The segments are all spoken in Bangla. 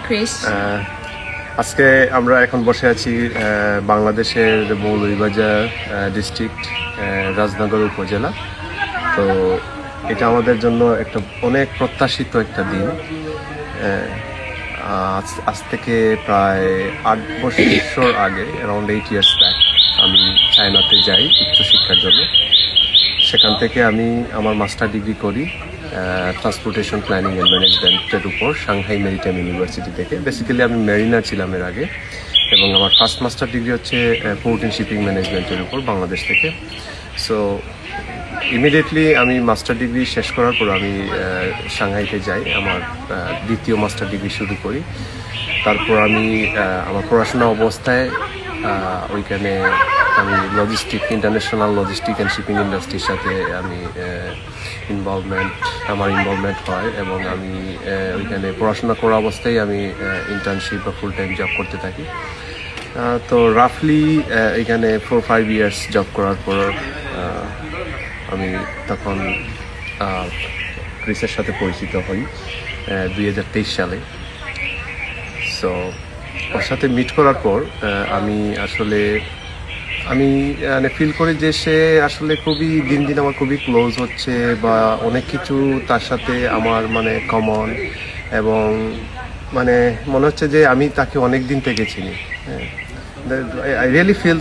ক্রিস। আজকে আমরা এখন বসে আছি বাংলাদেশের মৌলভীবাজার ডিস্ট্রিক্ট, রাজনগর উপজেলা। তো এটা আমাদের জন্য একটা অনেক প্রত্যাশিত একটা দিন। আজ থেকে প্রায় 8 বছর আগে, অ্যারাউন্ড 8 years ব্যাক, আমি চায়নাতে যাই উচ্চশিক্ষার জন্য। সেখান থেকে আমি আমার মাস্টার ডিগ্রি করি ট্রান্সপোর্টেশন প্ল্যানিং অ্যান্ড ম্যানেজমেন্টের উপর সাংহাই মেরিটাইম ইউনিভার্সিটি থেকে। বেসিক্যালি আমি মেরিনার ছিলাম এর আগে, এবং আমার ফার্স্ট মাস্টার ডিগ্রি হচ্ছে পোর্ট অ্যান্ড শিপিং ম্যানেজমেন্টের উপর বাংলাদেশ থেকে। সো ইমিডিয়েটলি আমি মাস্টার ডিগ্রি শেষ করার পর আমি সাংহাইতে যাই, আমার দ্বিতীয় মাস্টার ডিগ্রি শুরু করি। তারপর আমি আমার পড়াশোনা অবস্থায় ওইখানে আমি ইন্টারন্যাশনাল লজিস্টিক অ্যান্ড শিপিং ইন্ডাস্ট্রির সাথে আমি আমার ইনভলভমেন্ট হয়, এবং আমি ওইখানে পড়াশোনা করা অবস্থায় আমি ইন্টার্নশিপ বা ফুল টাইম জব করতে থাকি। তো রাফলি এখানে 4-5 years জব করার পর আমি তখন ক্রিসের সাথে পরিচিত হই 2023 সালে। সো ওর সাথে মিট করার পর আমি মানে ফিল করি যে সে আসলে খুবই দিন দিন আমার খুবই ক্লোজ হচ্ছে, বা অনেক কিছু তার সাথে আমার মানে কমন, এবং মানে মনে হচ্ছে যে আমি তাকে অনেক দিন থেকে চিনি। I really feel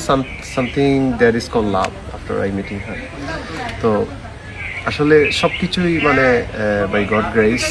something that is called love after I meeting her. তো আসলে সব কিছুই মানে বাই গড গ্রেস